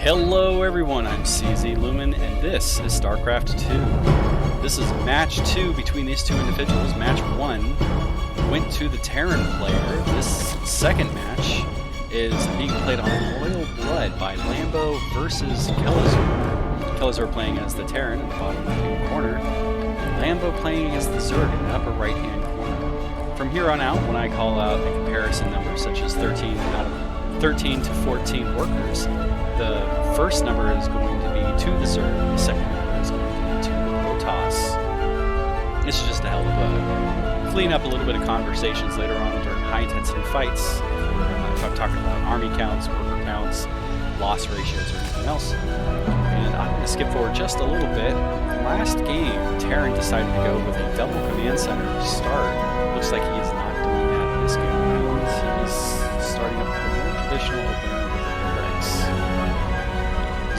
Hello everyone, I'm CZ Lumen, and this is StarCraft 2. This is match 2 between these two individuals. Match 1 went to the Terran player. This second match is being played on Royal Blood by Lambo versus Kelazhur. Kelazhur playing as the Terran in the bottom left-hand corner. Lambo playing as the Zerg in the upper right-hand corner. From here on out, when I call out a comparison number such as 13 to 14 workers, the first number is going to be to the Zerg, the second number is going to be to the Thors. This is just to help clean up a little bit of conversations later on during high-intensity fights, if I'm talking about army counts, worker counts, loss ratios, or anything else. And I'm going to skip forward just a little bit. Last game, Terran decided to go with a double command center to start. Looks like he is not doing that this game around. He's starting up with a more traditional opener with the barracks.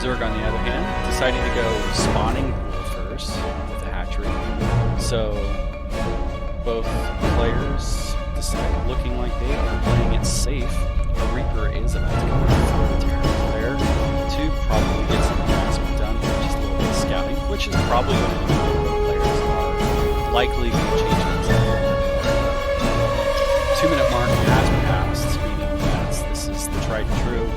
Zerg, on the other hand, deciding to go spawning first with the hatchery. So both players decide, looking like they are playing it safe. A Reaper is about to come out for the Terran player to probably get some harassment done, just a little bit of scouting, which is probably going to be what the players are likely going to change things up. 2-minute mark has passed, meaning that this is the tried and true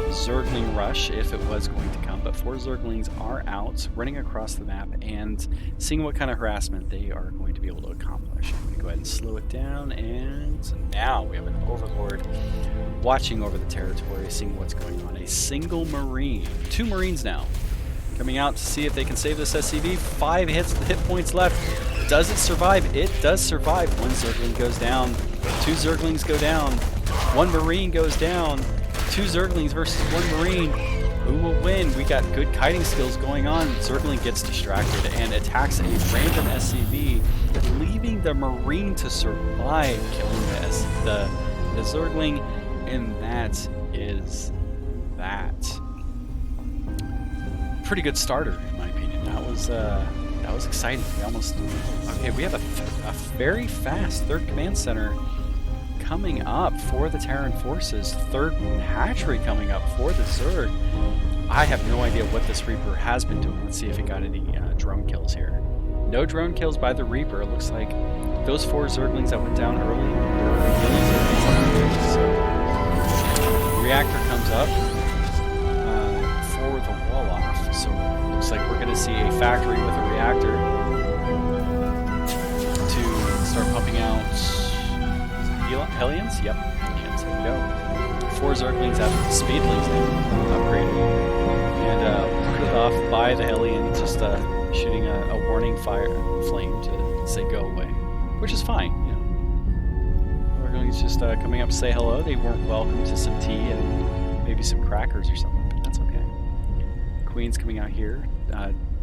Zergling rush, if it was going to come, but 4 Zerglings are out, running across the map and seeing what kind of harassment they are going to be able to accomplish. I'm going to go ahead and slow it down, and now we have an Overlord watching over the territory, seeing what's going on. A single Marine, 2 Marines now, coming out to see if they can save this SCV. 5 hit points left. Does it survive? It does survive. 1 Zergling goes down, 2 Zerglings go down, 1 Marine goes down. 2 Zerglings versus 1 Marine. Who will win? We got good kiting skills going on. Zergling gets distracted and attacks a random SCV, leaving the Marine to survive, killing the Zergling, and that is that. Pretty good starter, in my opinion. That was exciting. We have a very fast 3rd command center coming up for the Terran forces, 3rd hatchery coming up for the Zerg. I have no idea what this Reaper has been doing. Let's see if he got any drone kills here. No drone kills by the Reaper. It looks like those 4 Zerglings that went down early were killing Zerglings. So reactor comes up for the wall off. So it looks like we're going to see a factory with a reactor to start pumping out hellions? Yep, hellions, there we go. 4 Zerglings after the speedlings upgraded. And put it off by the hellion, just shooting a warning flame to say go away. Which is fine, you know. Zerglings just coming up to say hello. They weren't welcome to some tea and maybe some crackers or something, but that's okay. Queen's coming out here,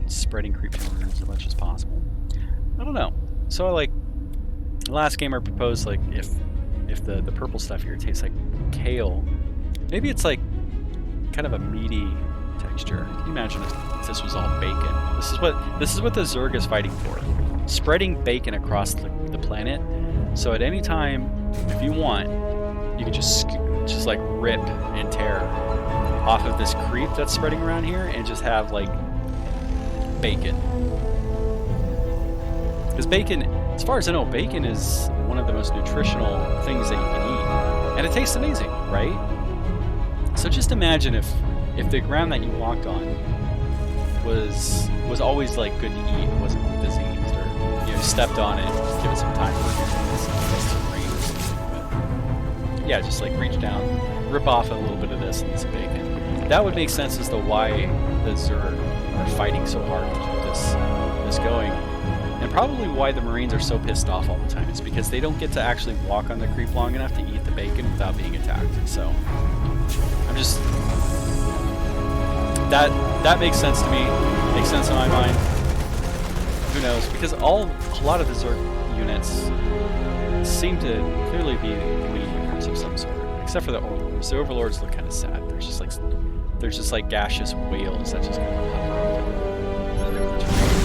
spreading creep timber as much as possible. I don't know. So last game I proposed, like, if the purple stuff here tastes like kale, maybe it's like kind of a meaty texture. Can you imagine if this was all bacon? This is what the Zerg is fighting for. Spreading bacon across the planet. So at any time, if you want, you can just like rip and tear off of this creep that's spreading around here and just have like bacon. Because bacon, as far as I know, bacon is one of the most nutritional things that you can eat. And it tastes amazing, right? So just imagine if the ground that you walked on was always like good to eat, it wasn't diseased, or you stepped on it, give it some time for rain or something. But yeah, just like reach down, rip off a little bit of this and eat some bacon. That would make sense as to why the Zerg are fighting so hard to keep this going. And probably why the Marines are so pissed off all the time is because they don't get to actually walk on the creep long enough to eat the bacon without being attacked. So I'm just... That makes sense to me. Makes sense in my mind. Who knows? Because a lot of the Zerg units seem to clearly be bleeding units of some sort. Except for the Overlords. The Overlords look kind of sad. There's just like gaseous whales that just kind of hover over the terrain.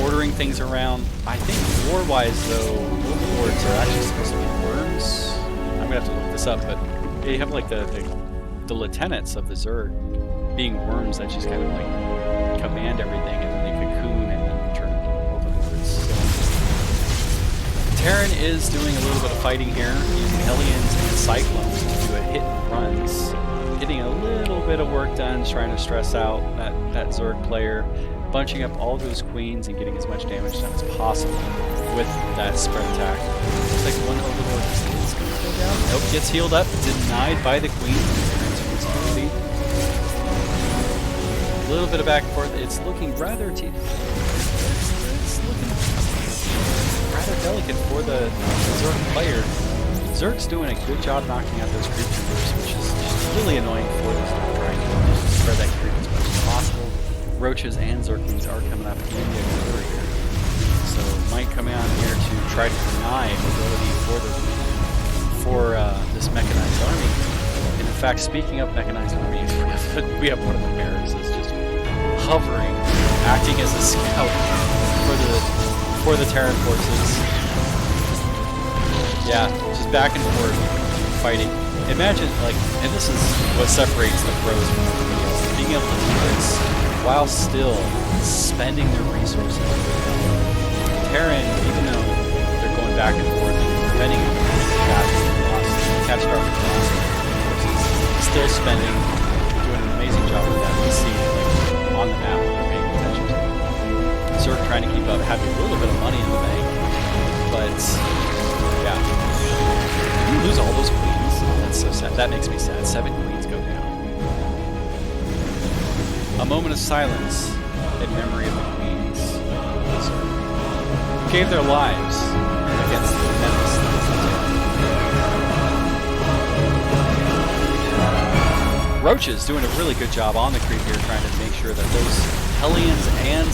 Ordering things around. I think lore-wise, though, Overlords are actually supposed to be worms. I'm gonna have to look this up, but they have like the the lieutenants of the Zerg being worms that just kind of like command everything, and then they cocoon and then turn into overlords. So Terran is doing a little bit of fighting here, using Hellions and Cyclones to do a hit and runs, getting a little bit of work done, trying to stress out that Zerg player, bunching up all those queens and getting as much damage done as possible with that spread attack. Looks like one overlord is going to go down. Nope, gets healed up, denied by the queen. A little bit of back and forth. It's looking rather it's looking rather delicate for the Zerg player. Zerg's doing a good job knocking out those creep troopers, which is just really annoying for the Zerg, trying to spread that creep as much as possible. Roaches and Zerglings are coming up in the order here, so might come out here to try to deny mobility for this mechanized army. And in fact, speaking of mechanized armies, we have one of the barracks that's just hovering, acting as a scout for the Terran forces. Yeah, just back and forth fighting. Imagine, like, and this is what separates the pros from the reals, being able to do this while still spending their resources. Terran, even though they're going back and forth and preventing catastrophic loss of forces, still spending, doing an amazing job with that. We see, like, on the map what they're paying attention to. Zerg trying to keep up, having a little bit of money in the bank, but yeah. You lose all those queens. That's so sad. That makes me sad. 7 queens go down. A moment of silence in memory of the queens who gave their lives against the menace that was the Terran. Roaches doing a really good job on the creep here, trying to make sure that those Hellions and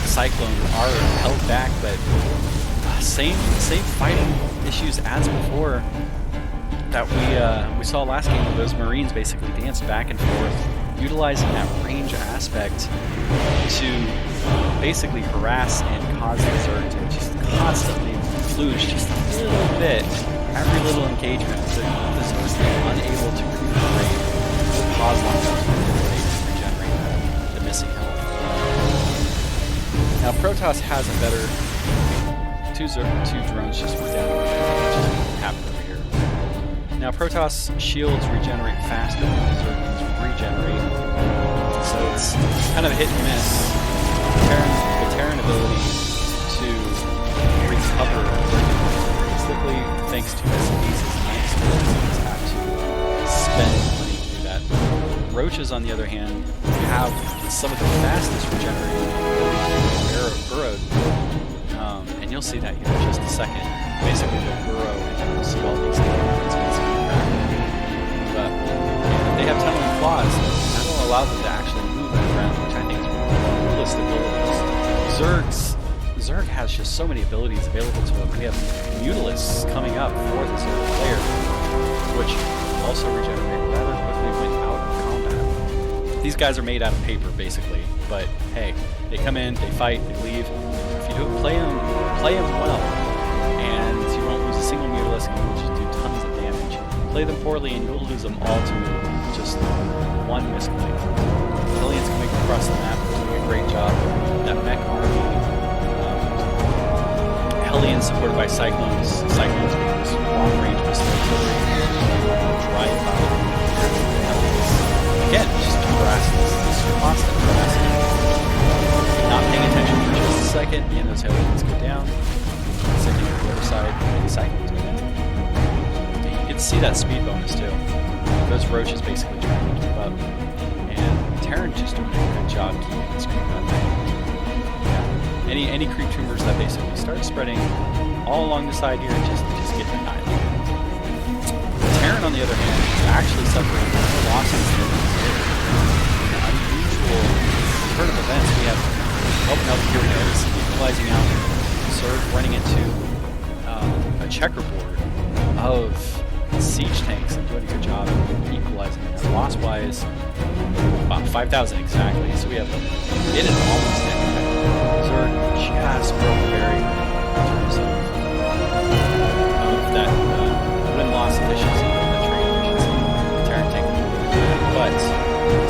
Cyclone are held back, but same fighting issues as before that we saw last game, where those Marines basically danced back and forth, utilizing that range aspect to basically harass and cause the Zerg to just constantly lose just a little bit, every little engagement. The Zerg is unable to regenerate the pause line to regenerate the missing health. Now Protoss has a better two drones just went down, which happened over here. Now Protoss shields regenerate faster than the Zerglings regenerate, so it's kind of a hit and miss. The Terran ability to recover pretty quickly, thanks to SCVs, is nice. Zerglings have to spend money to do that. Roaches, on the other hand, have some of the fastest regenerating burrowed. And you'll see that here in just a second. Basically, they'll burrow and you'll see all these things. But they have tunneling claws that will allow them to actually move around, which I think is realistic abilities. Zerg has just so many abilities available to them. We have Mutalisks coming up for the Zerg player, which also regenerate rather quickly when out of combat. These guys are made out of paper, basically. But hey, they come in, they fight, they leave. If you play them well, and you won't lose a single Mutalisk, and you'll just do tons of damage. Play them poorly, and you'll lose them all to just one misclick. Hellions coming across the map, doing a great job. That mech army, Hellions supported by Cyclones being this long-range missile artillery, drive by the Hellions. Again, just harassing this constant harassing. Not paying attention for just a second, and those Hellions go down. Sending to the other side, and the Cyclones go down. You can see that speed bonus too. Those Roaches basically trying to keep up. And Terran just doing a good job keeping this creep up. Yeah. Any creep troopers that basically start spreading all along the side here and just get annihilated. Terran, on the other hand, is actually suffering losses in unusual turn of events. We have here we go. This is equalizing out. Zerg running into a checkerboard of siege tanks and doing a good job of equalizing it. Loss-wise, about 5,000 exactly. So we have it is almost in. Zerg just broke the barrier in terms of that win-loss efficiency, the trade efficiency.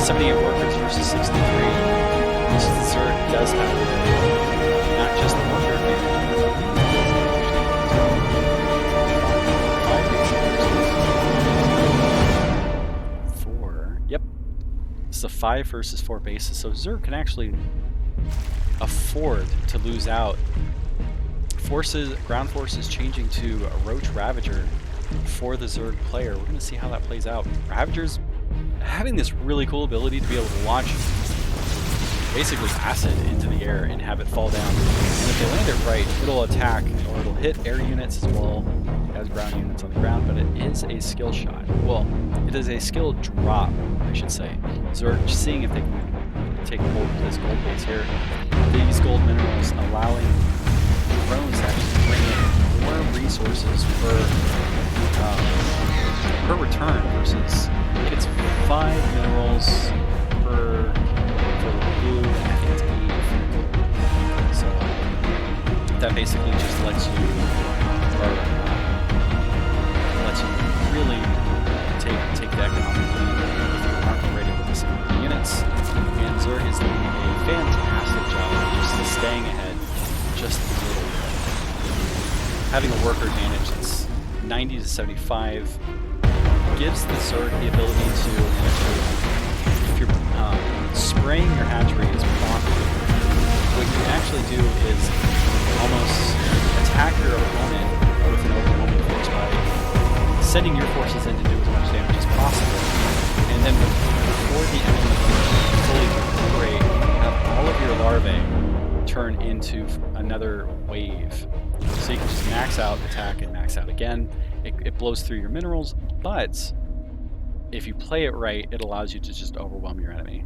78 workers versus 63. This is the Zerg does have not just the worker advantage. 4. Yep. This is a 5 versus 4 bases, so Zerg can actually afford to lose out. Ground forces changing to a Roach Ravager for the Zerg player. We're going to see how that plays out. Ravagers having this really cool ability to be able to launch basically acid into the air and have it fall down. And if they land it right, it'll attack, or it'll hit air units as well as ground units on the ground, but it is a skill shot. Well, it is a skill drop, I should say. Zerg seeing if they can take hold of this gold base here. These gold minerals allowing drones to actually bring in more resources per return versus it's 5 minerals per blue, and I think it's 8. So that basically just lets you really take the economic lead if you aren't ready with this amount of units. And Zerg is doing a fantastic job of just staying ahead just a little bit. Having a worker advantage that's 90 to 75 gives the Zerg the ability to, if you're spraying your hatcheries properly, what you can actually do is almost attack your opponent with an overwhelming force by sending your forces in to do as much damage as possible. And then before the enemy can fully recuperate, have all of your larvae turn into another wave. So you can just max out, attack, and max out again. It blows through your minerals, but if you play it right, it allows you to just overwhelm your enemy.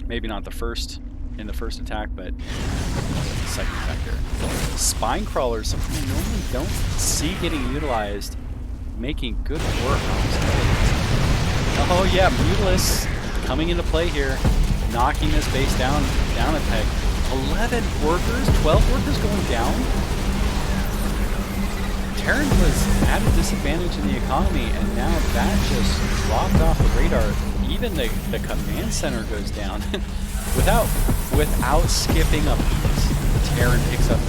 Maybe not in the first attack, but the second vector. Spine crawlers, something you normally don't see getting utilized, making good work on this base. Oh yeah, Mutalisk coming into play here, knocking this base down a peg. 11 workers, 12 workers going down. Terran was at a disadvantage in the economy, and now that just dropped off the radar. Even the command center goes down. without skipping a beat, Terran picks up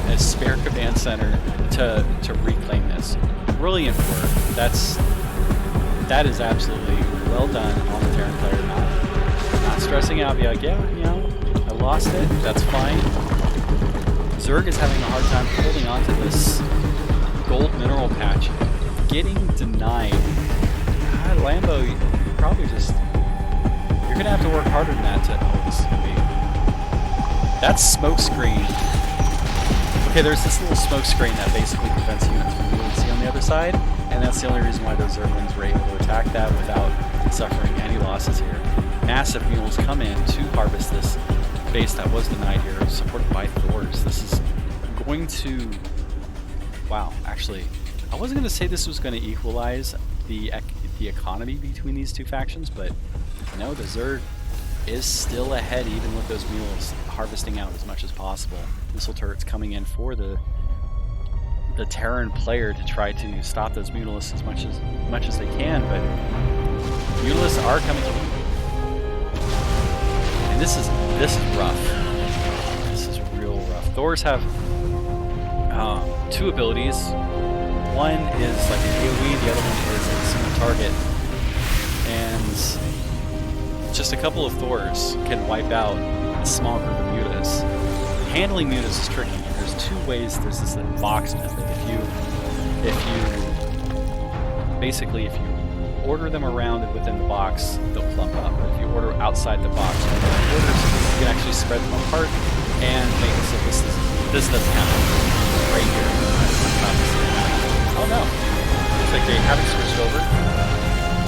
a spare command center to reclaim this. Brilliant work. That is absolutely well done on the Terran player. Not stressing out, be like, yeah, you know, I lost it, that's fine. Zerg is having a hard time holding on to this gold mineral patch, getting denied. God, Lambo, you're gonna have to work harder than that to hold this be. That's smoke screen. Okay, there's this little smoke screen that basically prevents units from being able to see on the other side, and that's the only reason why those Zerglings were able to attack that without suffering any losses here. Massive mules come in to harvest this base that was denied here, supported by Thors. This is going to... Wow, actually, I wasn't going to say this was going to equalize the economy between these two factions, but no, the Zerg is still ahead even with those mules harvesting out as much as possible. Missile turrets coming in for the Terran player to try to stop those Mutalisks as much as they can, but Mutalisks are coming to... And this is rough. This is real rough. Thors have two abilities. One is like an AoE, the other one is a single target. And just a couple of Thors can wipe out a small group of mutas. Handling mutas is tricky. There's two ways. There's this box method. If you order them around within the box, they'll clump up. But if you order outside the box, you can actually spread them apart and make it so this doesn't happen right here. Oh no! Looks like they haven't switched over.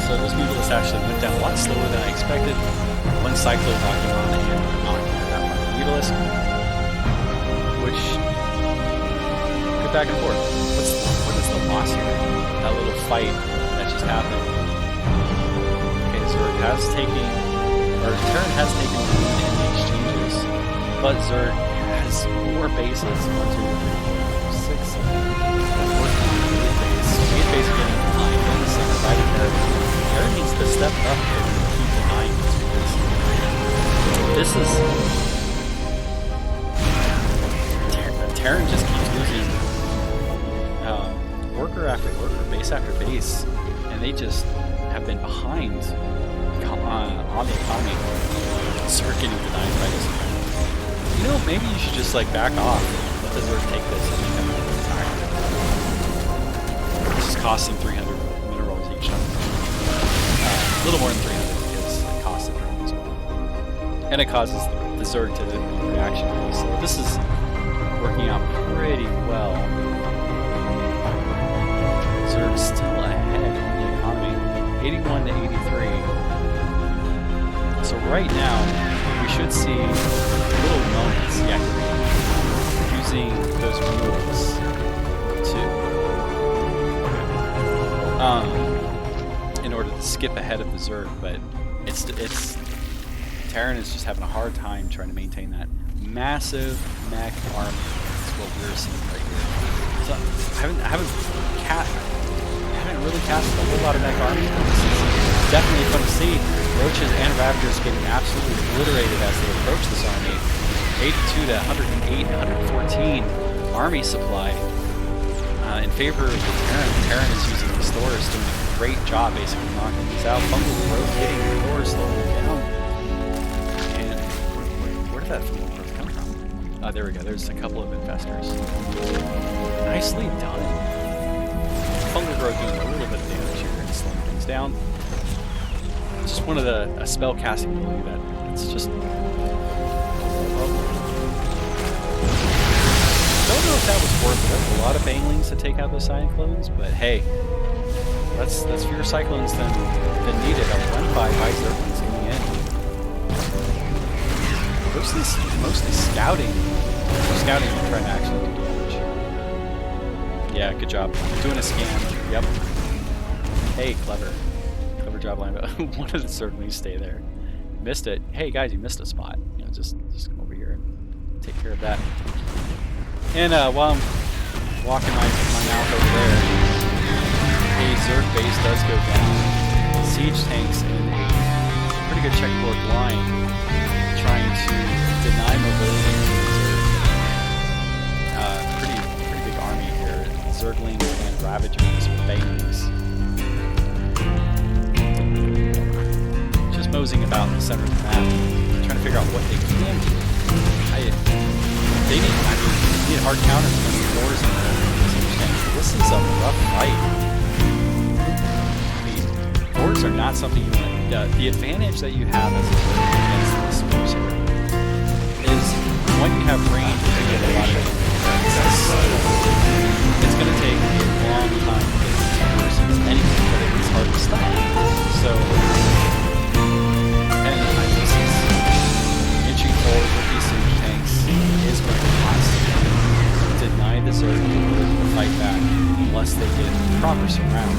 So those Mutalisks actually went down a lot slower than I expected. One Cyclo knocking on and knocking that one Mutalisk, which go back and forth. What is the loss here? That little fight that just happened. Okay, Zerg has taken, or Terran has taken the lead in the exchanges, but Zerg has more bases. 1, 2, 3, 4, 5, 6, 7, 8 base. 8 base getting behind in the center right of Terran. Terran needs to step up and keep denying this. This is... Terran just keeps losing worker after worker, base after base, and they just have been behind on the economy. Zerg getting denied by this. You know, maybe you should just like back off. Let the Zerg take this and make them attack. This is costing 300 minerals each time. A little more than 300 because it costs the drone as well. And it causes the Zerg to reaction. So this is working out pretty well. Zerg still ahead in the economy, 81 to 83. So right now, we should see little moments, using those rules to, in order to skip ahead of the Zerg, but it's Terran is just having a hard time trying to maintain that massive mech army. That's what we're seeing right here. So I haven't really casted a whole lot of mech army. This is definitely fun to see. Roaches and Ravagers getting absolutely obliterated as they approach this army. 82 to 108, 114 army supply in favor of the Terran. Terran is using the Thors, doing a great job basically knocking these out. Fungal growth hitting the Thors slowly down. And where did that fungal growth come from? There we go. There's a couple of infestors. Nicely done. Fungal growth doing a little bit of damage here and slowing things down. It's just one of the spell casting ability that it's just. Don't know if that was worth it. A lot of banelings to take out those cyclones, but hey, that's fewer cyclones than needed. A 1-5 high Zerglings coming in. Mostly scouting. Scouting and trying to actually do damage. Yeah, good job. Doing a scan. Yep. Hey, clever. Clever job, Lambo. Wanted to certainly stay there. Missed it. Hey guys, you missed a spot. You know, just come over here and take care of that. And while I'm walking my mouth over there, a Zerg base does go down. Siege tanks in a pretty good checkerboard line trying to deny mobility to the Zerg. Pretty big army here. Zerglings and Ravagers with bangs. Just moseying about in the center of the map, trying to figure out what they can do. They need hard counters against the Thors and the Siege tanks. This is a rough fight. Thors are not something you want. The advantage that you have as a Zerg against this Thors here is when you have range, you can get a lot of it's going to take a long time to get these versus anything, but it's hard to stop. So, and this is inching forward with these Siege tanks is going to constantly deny the Zerg the ability to fight back unless they get proper surround.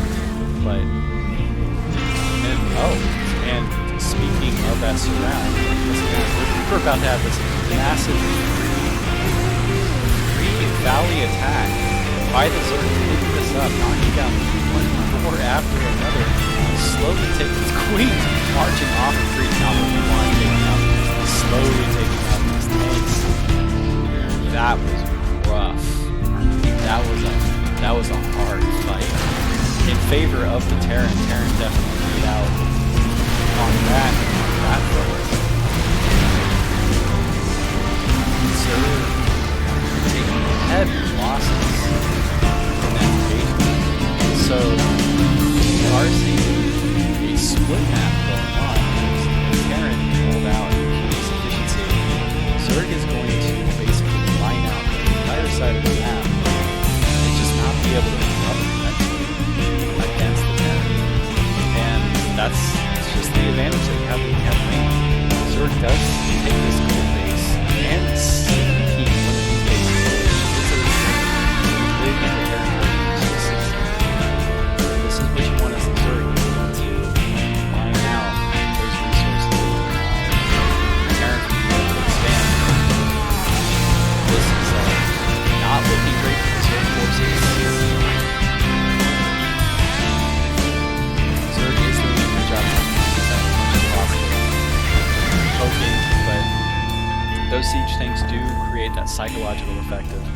But and speaking of that surround, we're about to have this massive valley attack by the Zerg picking this up, knocking down one core after another, slowly taking its queen, marching off and freaking out what we want, taking out, slowly taking out these tanks. That was rough. That was a hard fight. In favor of the Terran. Terran definitely made out on that front. Zerg taking heavy losses in that engagement. So we are seeing a split map going on. Terran pulled out his efficiency. Zerg is going to basically line out the entire side of the map and just not be able to recover eventually against the Terran. And that's just the advantage that you have when you have range. Zerg does take this gold base and sneaky one of these bases. Big into territory. This is what you want as a Zerg. You want to mine out those resources. Terran can be able to expand. This is not looking great for the Zerg forces. Zerg is doing a good job of poking, those siege tanks do create that psychological effect of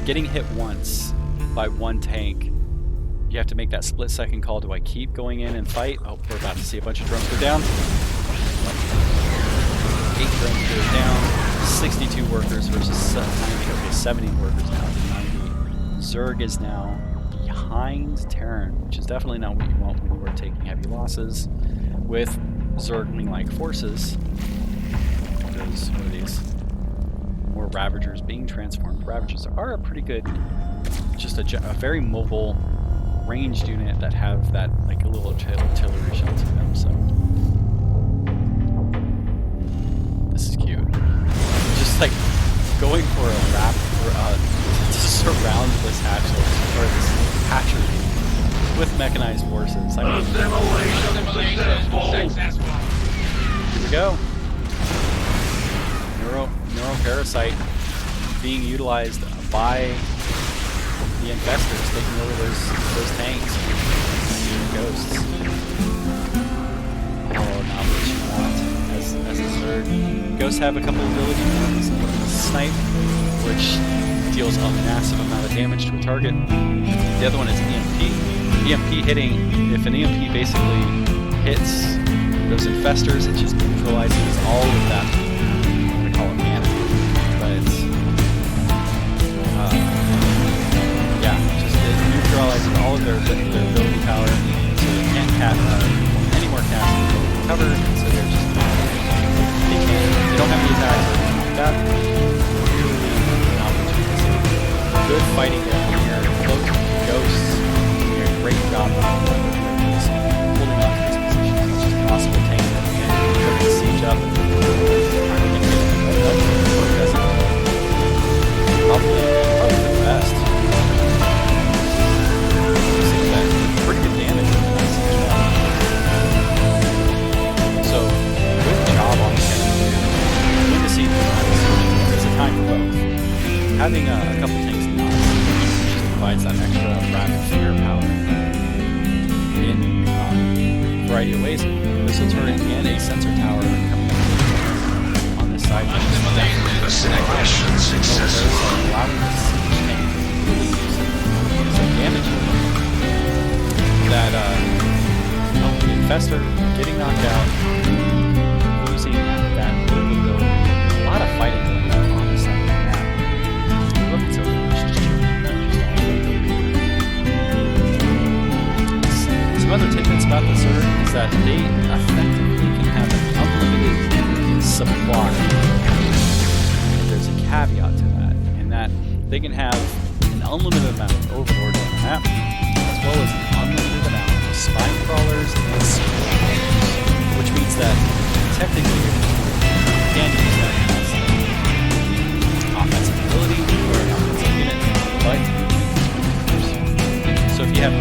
getting hit once by one tank. You have to make that split-second call. Do I keep going in and fight? Oh, we're about to see a bunch of drones go down. 8 drones go down. 62 workers versus 70 workers now to 90. Zerg is now behind Terran, which is definitely not what you want when you are taking heavy losses with Zergling-like forces. Those, what are these? More Ravagers being transformed. Ravagers are a pretty good, just a very mobile ranged unit that have that like a little artillery shell to them. So this is cute. Just like going for a wrap to surround this hatchery or this hatchery with mechanized forces. I mean, here we go. Neuroparasite being utilized by the investors, taking over those tanks and ghosts. Oh, not what you want as a Zerg. Ghosts have a couple of ability points. Snipe, which deals a massive amount of damage to a target. The other one is EMP. EMP hitting, if an EMP basically hits those infestors, it just neutralizes all of that. I'm going to call it mana. But it's neutralizes all of their ability power, so they can't cast any more casts cover, so they're just they don't have the attacks or anything like that. Good fighting there from your ghosts. Doing a great job of holding on to this position as much as possible, tanking at the end, putting the siege up, and trying to get it. Probably the best. Pretty good damage from that siege battle. So, good job on the Terran. Good to see it's a time for both. Having a couple tanks in just provides that extra rapid fire power in a variety of ways. Missile turret and a sensor tower coming up on this side. Mission successful. Allowing this siege tank to really use some damage. That the infestor getting knocked out, losing that ability. A lot of fighting going on this side of the map. Look, it's over. Some other tidbits about the Zerg is that they effectively can have an unlimited supply. There's a caveat to that, in that they can have an unlimited amount of overlords on the map, as well as an unlimited amount of spine crawlers and spiders, which means that technically you can use that as offensive ability or an offensive unit, but so if you have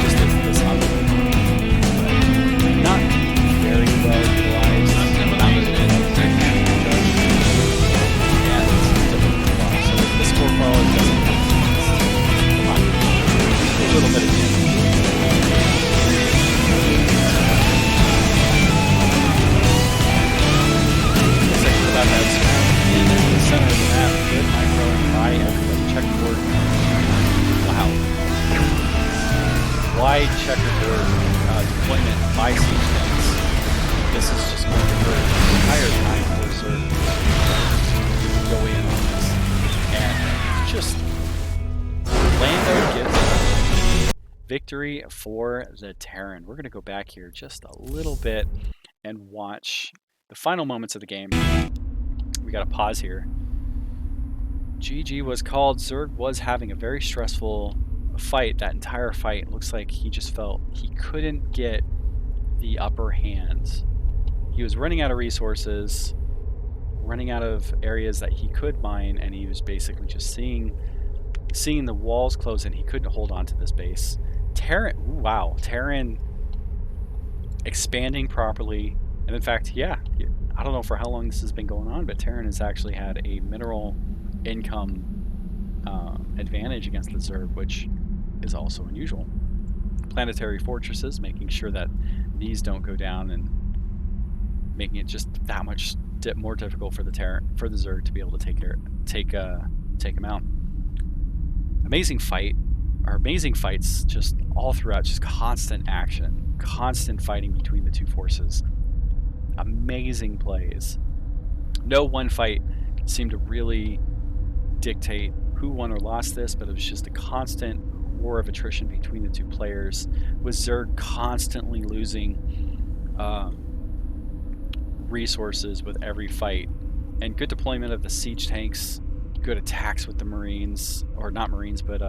just this unlimited, not very well utilized. A little bit of damage. Looks like we're about to have surround in the center of the map. Good micro by everybody. Checkerboard. Wow. Wide checkerboard deployment by siege tanks. This is just going to hurt the entire time for Zerg to go in on this. And just Lando gives victory for the Terran. We're going to go back here just a little bit and watch the final moments of the game. We got to pause here. GG was called. Zerg was having a very stressful fight. That entire fight looks like he just felt he couldn't get the upper hand. He was running out of resources, running out of areas that he could mine, and he was basically just seeing the walls close and he couldn't hold on to this base. Terran, wow, Terran expanding properly. And in fact, yeah, I don't know for how long this has been going on, but Terran has actually had a mineral income advantage against the Zerg, which is also unusual. planetary fortresses, making sure that these don't go down and making it just that much more difficult for the Zerg to be able to take them out. Amazing fights just all throughout, just constant action, constant fighting between the two forces. Amazing plays. No one fight seemed to really dictate who won or lost this, but it was just a constant war of attrition between the two players, with Zerg constantly losing resources with every fight, and good deployment of the siege tanks, good attacks with the Marines, or not Marines, but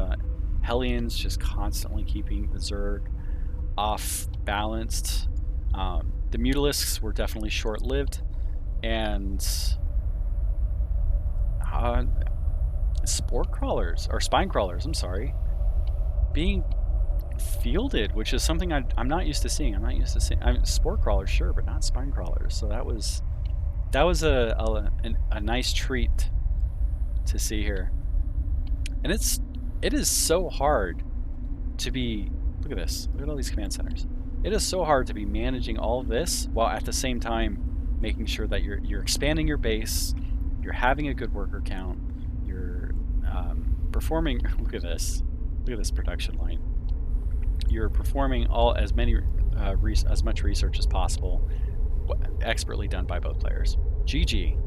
Hellions, just constantly keeping the Zerg off balanced. The Mutalisks were definitely short-lived, and spore crawlers, or spine crawlers, I'm sorry, being fielded, which is something I'm not used to seeing. I'm not used to seeing spore crawlers, sure, but not spine crawlers. So that was a nice treat to see here. And it is so hard to be, look at this, look at all these command centers. It is so hard to be managing all of this while at the same time making sure that you're expanding your base, you're having a good worker count, you're performing. Look at this production line. You're performing as much research as possible, expertly done by both players. GG.